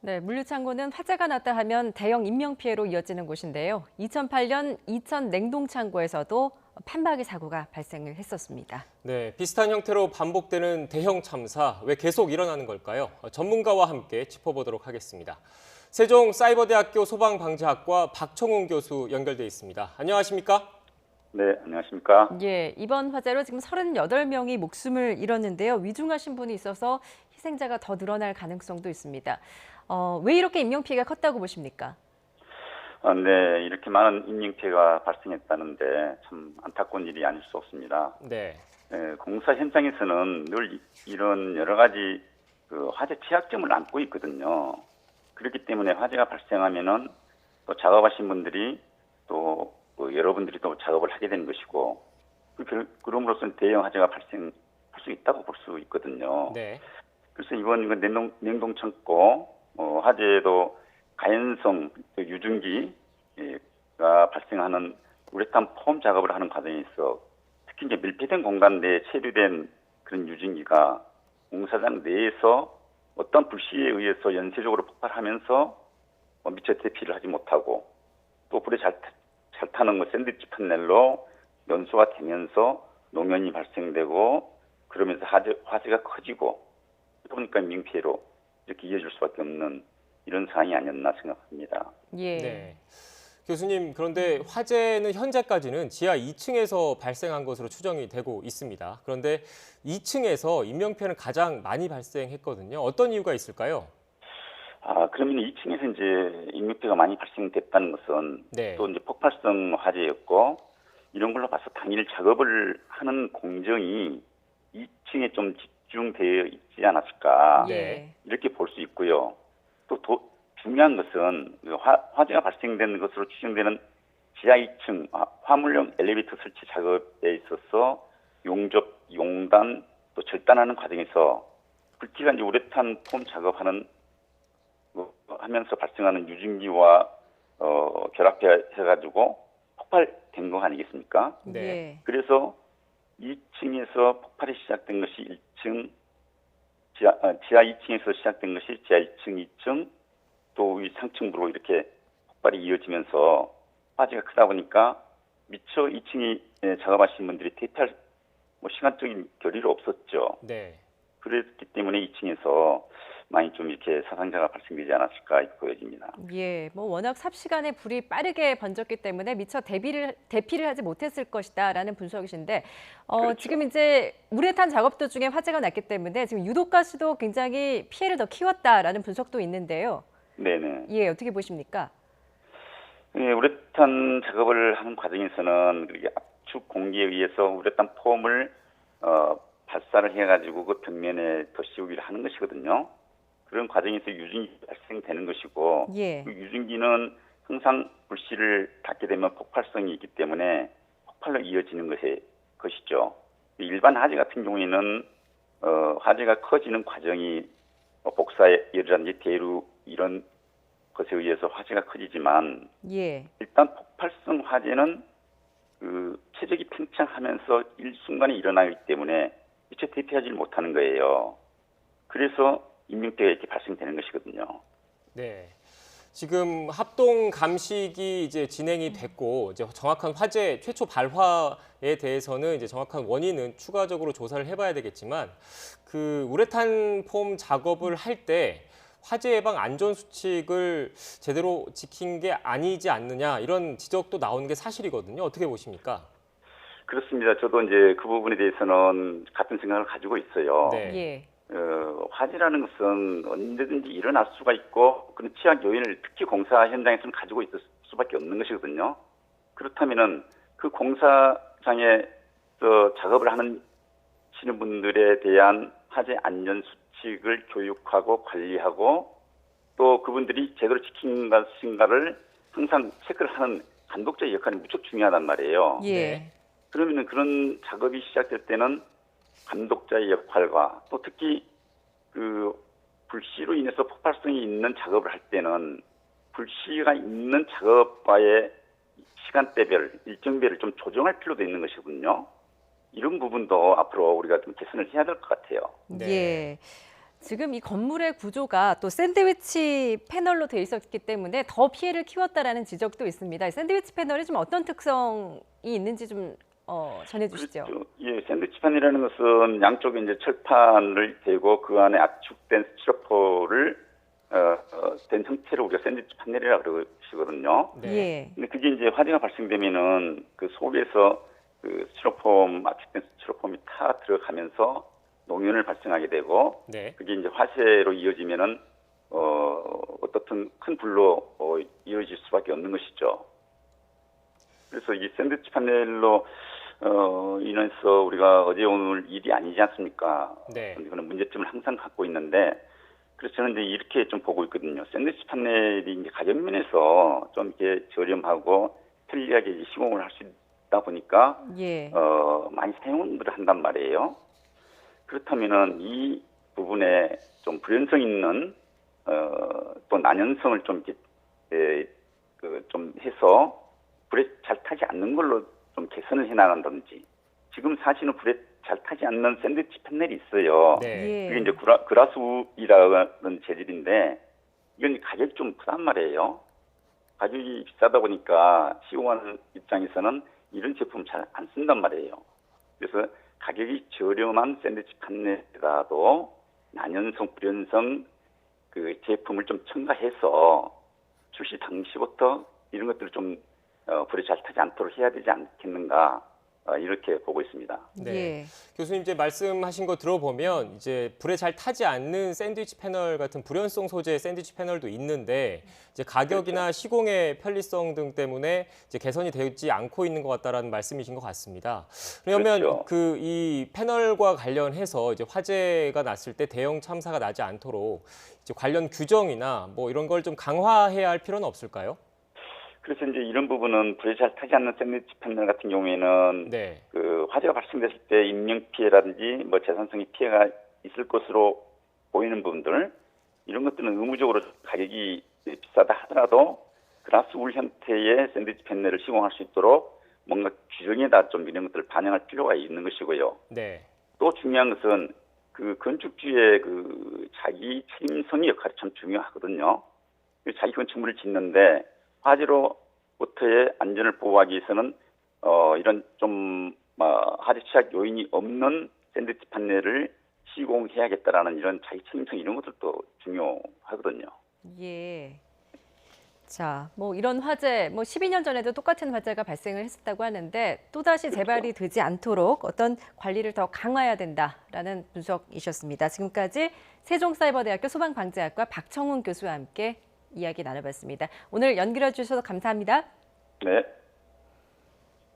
네, 물류창고는 화재가 났다 하면 대형 인명피해로 이어지는 곳인데요. 2008년 이천 냉동창고에서도 판박이 사고가 발생을 했었습니다. 네, 비슷한 형태로 반복되는 대형 참사, 왜 계속 일어나는 걸까요? 전문가와 함께 짚어보도록 하겠습니다. 세종사이버대학교 소방방재학과 박청훈 교수 연결돼 있습니다. 안녕하십니까? 네, 안녕하십니까? 예, 이번 화재로 지금 38명이 목숨을 잃었는데요. 위중하신 분이 있어서 희생자가 더 늘어날 가능성도 있습니다. 왜 이렇게 인명피해가 컸다고 보십니까? 네, 이렇게 많은 인명피해가 발생했다는데 참 안타까운 일이 아닐 수 없습니다. 네. 공사 현장에서는 늘 이런 여러 가지 화재 취약점을 안고 있거든요. 그렇기 때문에 화재가 발생하면은 또 작업하신 분들이 또 여러분들이 또 작업을 하게 되는 것이고, 그럼으로써 대형 화재가 발생할 수 있다고 볼 수 있거든요. 네. 그래서 이번 냉동창고 화재도 가연성 유증기가 발생하는 우레탄 폼 작업을 하는 과정에 있어 특히 이제 밀폐된 공간 내에 체류된 그런 유증기가 공사장 내에서 어떤 불씨에 의해서 연쇄적으로 폭발하면서 미처 대피를 하지 못하고 또 불에 잘 타는 샌드위치 판넬로 연소가 되면서 농연이 발생되고 그러면서 화재가 커지고 그러니까 인명피해로 이렇게 이어질 수밖에 없는 이런 상황이 아니었나 생각합니다. 예. 네. 교수님, 그런데 화재는 현재까지는 지하 2층에서 발생한 것으로 추정이 되고 있습니다. 그런데 2층에서 인명피해는 가장 많이 발생했거든요. 어떤 이유가 있을까요? 그러면 2층에서 이제 인명피해가 많이 발생됐다는 것은 네. 또 이제 폭발성 화재였고 이런 걸로 봐서 당일 작업을 하는 공정이 2층에 좀 집중되어 있지 않았을까 네. 이렇게 볼 수 있고요. 또 중요한 것은 화재가 발생된 것으로 추정되는 지하 2층 화물용 엘리베이터 설치 작업에 있어서 용접, 용단, 또 절단하는 과정에서 불길가 이제 우레탄 폼 작업하는 하면서 발생하는 유증기와 결합해가지고 폭발된 거 아니겠습니까? 네. 예. 그래서 2층에서 폭발이 시작된 것이 1층, 지하 2층에서 시작된 것이 지하 1층, 2층, 또 상층부로 이렇게 폭발이 이어지면서 화재가 크다 보니까 미처 2층이 작업하신 분들이 대피할 시간적인 결의가 없었죠. 네. 그랬기 때문에 2층에서 많이 좀 이렇게 사상자가 발생되지 않았을까 이렇게 보여집니다. 예, 워낙 삽시간에 불이 빠르게 번졌기 때문에 미처 대피를 하지 못했을 것이다라는 분석이신데, 그렇죠. 지금 이제 우레탄 작업 도중에 화재가 났기 때문에 지금 유독가스도 굉장히 피해를 더 키웠다라는 분석도 있는데요. 네네. 예, 어떻게 보십니까? 우레탄 작업을 하는 과정에서는 이렇게 압축 공기에 의해서 우레탄 폼을 발사를 해가지고 그 벽면에 더 씌우기를 하는 것이거든요. 그런 과정에서 유증기 발생되는 것이고 예. 그 유증기는 항상 불씨를 닿게 되면 폭발성이 있기 때문에 폭발로 이어지는 것이죠. 일반 화재 같은 경우에는 화재가 커지는 과정이 복사열이라든지 대류 이런 것에 의해서 화재가 커지지만 예. 일단 폭발성 화재는 최적이 팽창하면서 일순간에 일어나기 때문에 미처 대피하지 못하는 거예요. 그래서 인명피해가 이렇게 발생되는 것이거든요. 네. 지금 합동 감식이 이제 진행이 됐고 이제 정확한 화재 최초 발화에 대해서는 이제 정확한 원인은 추가적으로 조사를 해봐야 되겠지만 그 우레탄 폼 작업을 할 때 화재 예방 안전 수칙을 제대로 지킨 게 아니지 않느냐 이런 지적도 나오는 게 사실이거든요. 어떻게 보십니까? 그렇습니다. 저도 이제 그 부분에 대해서는 같은 생각을 가지고 있어요. 네. 예. 화재라는 것은 언제든지 일어날 수가 있고 그런 취약 요인을 특히 공사 현장에서는 가지고 있을 수밖에 없는 것이거든요. 그렇다면은 그 공사장에서 작업을 하시는 분들에 대한 화재 안전 수칙을 교육하고 관리하고 또 그분들이 제대로 지킨 것인가를 항상 체크를 하는 감독자의 역할이 무척 중요하단 말이에요. 예. 네. 그러면은 그런 작업이 시작될 때는 감독자의 역할과 또 특히 불씨로 인해서 폭발성이 있는 작업을 할 때는 불씨가 있는 작업과의 시간대별, 일정별을 좀 조정할 필요도 있는 것이거든요. 이런 부분도 앞으로 우리가 좀 개선을 해야 될 것 같아요. 네. 예. 지금 이 건물의 구조가 또 샌드위치 패널로 돼 있었기 때문에 더 피해를 키웠다라는 지적도 있습니다. 이 샌드위치 패널이 좀 어떤 특성이 있는지 좀 전해주시죠. 그렇죠. 예, 샌드위치 판이라는 것은 양쪽에 이제 철판을 대고 그 안에 압축된 스티로폼을 된 형태로 우리가 샌드위치 판넬이라고 그러시거든요. 네. 예. 근데 그게 이제 화재가 발생되면은 그 속에서 그 스티로폼 압축된 스티로폼이 타 들어가면서 농연을 발생하게 되고 네. 그게 이제 화재로 이어지면은 어떻든 큰 불로 이어질 수밖에 없는 것이죠. 그래서 이 샌드위치 판넬로 인해서 우리가 어제 오늘 일이 아니지 않습니까? 네. 그런 문제점을 항상 갖고 있는데 그래서 저는 이제 이렇게 좀 보고 있거든요. 샌드위치 판넬이 이제 가격 면에서 좀 이렇게 저렴하고 편리하게 이제 시공을 할 수 있다 보니까 예. 많이 사용을 한단 말이에요. 그렇다면은 이 부분에 좀 불연성 있는 또 난연성을 좀 이렇게 좀 해서 불에 잘 타지 않는 걸로 좀 개선을 해 나간다든지. 지금 사실은 불에 잘 타지 않는 샌드위치 판넬이 있어요. 네. 예. 그게 이제 그라스우드라는 재질인데 이건 가격이 좀 크단 말이에요. 가격이 비싸다 보니까 시공하는 입장에서는 이런 제품 잘 안 쓴단 말이에요. 그래서 가격이 저렴한 샌드위치 판넬이라도 난연성, 불연성 그 제품을 좀 첨가해서 출시 당시부터 이런 것들을 좀 불에 잘 타지 않도록 해야 되지 않겠는가 이렇게 보고 있습니다. 네. 예. 교수님 이제 말씀하신 거 들어보면 이제 불에 잘 타지 않는 샌드위치 패널 같은 불연성 소재의 샌드위치 패널도 있는데 이제 가격이나 그렇죠. 시공의 편리성 등 때문에 이제 개선이 되지 않고 있는 것 같다라는 말씀이신 것 같습니다. 그러면 그렇죠. 그 이 패널과 관련해서 이제 화재가 났을 때 대형 참사가 나지 않도록 이제 관련 규정이나 뭐 이런 걸 좀 강화해야 할 필요는 없을까요? 그래서 이제 이런 부분은 불에 잘 타지 않는 샌드위치 판넬 같은 경우에는 네. 그 화재가 발생됐을 때 인명 피해라든지 뭐 재산성의 피해가 있을 것으로 보이는 부분들 이런 것들은 의무적으로 가격이 비싸다 하더라도 그라스울 형태의 샌드위치 판넬을 시공할 수 있도록 뭔가 규정에다 좀 이런 것들을 반영할 필요가 있는 것이고요. 네. 또 중요한 것은 그 건축주의 그 자기 책임성의 역할이 참 중요하거든요. 자기 건축물을 짓는데 화재로부터의 안전을 보호하기 위해서는 이런 좀 화재 취약 요인이 없는 샌드위치 판넬을 시공해야겠다라는 이런 자기 책임성 이런 것들도 중요하거든요. 예. 자, 뭐 이런 화재, 뭐 12년 전에도 똑같은 화재가 발생을 했었다고 하는데 또다시 재발이 되지 않도록 어떤 관리를 더 강화해야 된다라는 분석이셨습니다. 지금까지 세종사이버대학교 소방방재학과 박청훈 교수와 함께 이야기 나눠봤습니다. 오늘 연결해 주셔서 감사합니다. 네.